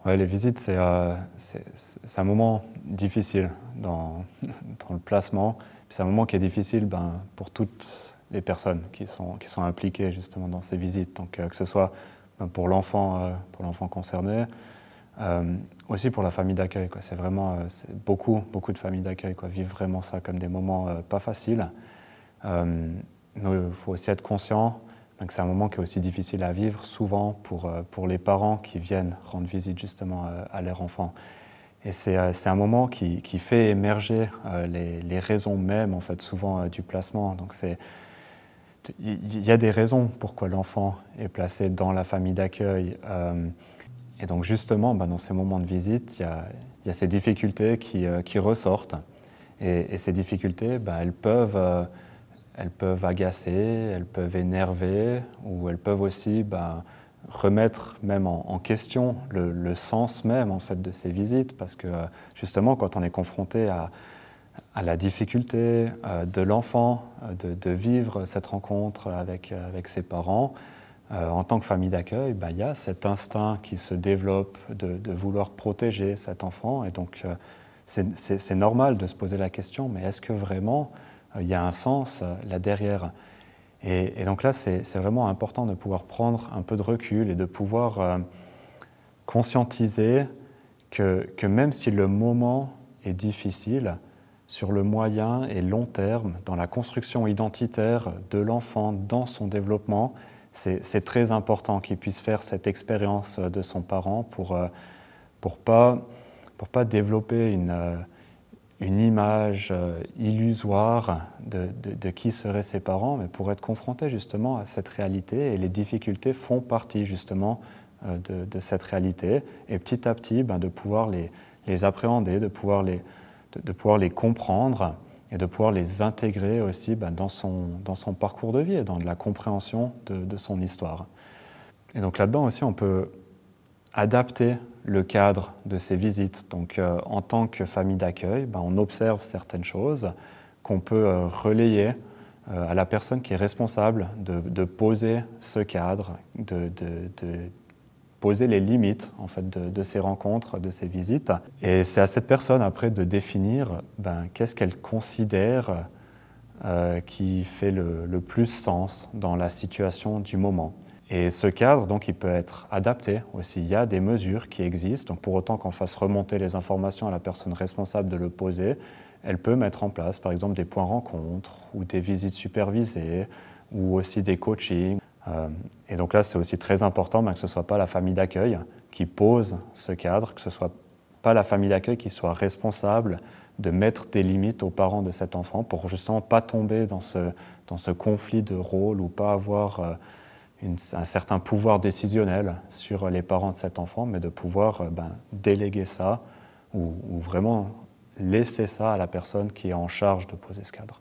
Ouais, les visites, c'est un moment difficile dans, dans le placement. C'est un moment qui est difficile pour toutes les personnes qui sont impliquées justement dans ces visites. Donc que ce soit pour l'enfant concerné, aussi pour la famille d'accueil. C'est vraiment beaucoup de familles d'accueil vivent vraiment ça comme des moments pas faciles. Mais il faut aussi être conscient que c'est un moment qui est aussi difficile à vivre, souvent pour les parents qui viennent rendre visite justement à leur enfant. Et c'est un moment qui fait émerger les raisons mêmes, en fait, souvent du placement. Donc il y a des raisons pourquoi l'enfant est placé dans la famille d'accueil. Et donc justement, dans ces moments de visite, il y a ces difficultés qui ressortent. Et ces difficultés, elles peuvent agacer, elles peuvent énerver, ou elles peuvent aussi remettre même en question le sens même en fait de ces visites, parce que justement quand on est confronté à la difficulté de l'enfant de vivre cette rencontre avec ses parents, en tant que famille d'accueil, il y a cet instinct qui se développe de vouloir protéger cet enfant, et donc c'est normal de se poser la question, mais est-ce que vraiment il y a un sens là derrière? Et donc là, c'est vraiment important de pouvoir prendre un peu de recul et de pouvoir conscientiser que même si le moment est difficile, sur le moyen et long terme, dans la construction identitaire de l'enfant, dans son développement, c'est très important qu'il puisse faire cette expérience de son parent pour pas développer une image illusoire de qui seraient ses parents, mais pour être confronté justement à cette réalité. Et les difficultés font partie justement de cette réalité. Et petit à petit, de pouvoir les appréhender, de pouvoir les comprendre et de pouvoir les intégrer aussi dans son parcours de vie et dans la compréhension de son histoire. Et donc là-dedans aussi, on peut adapter le cadre de ces visites. Donc en tant que famille d'accueil, on observe certaines choses qu'on peut relayer à la personne qui est responsable de poser ce cadre, de poser les limites en fait, de ces rencontres, de ces visites. Et c'est à cette personne après de définir qu'est-ce qu'elle considère qui fait le plus sens dans la situation du moment. Et ce cadre, donc, il peut être adapté aussi. Il y a des mesures qui existent. Donc, pour autant qu'on fasse remonter les informations à la personne responsable de le poser, elle peut mettre en place, par exemple, des points rencontres ou des visites supervisées ou aussi des coachings. Et donc là, c'est aussi très important que ce ne soit pas la famille d'accueil qui pose ce cadre, que ce ne soit pas la famille d'accueil qui soit responsable de mettre des limites aux parents de cet enfant pour justement pas tomber dans ce conflit de rôle ou pas avoir un certain pouvoir décisionnel sur les parents de cet enfant, mais de pouvoir déléguer ça ou vraiment laisser ça à la personne qui est en charge de poser ce cadre.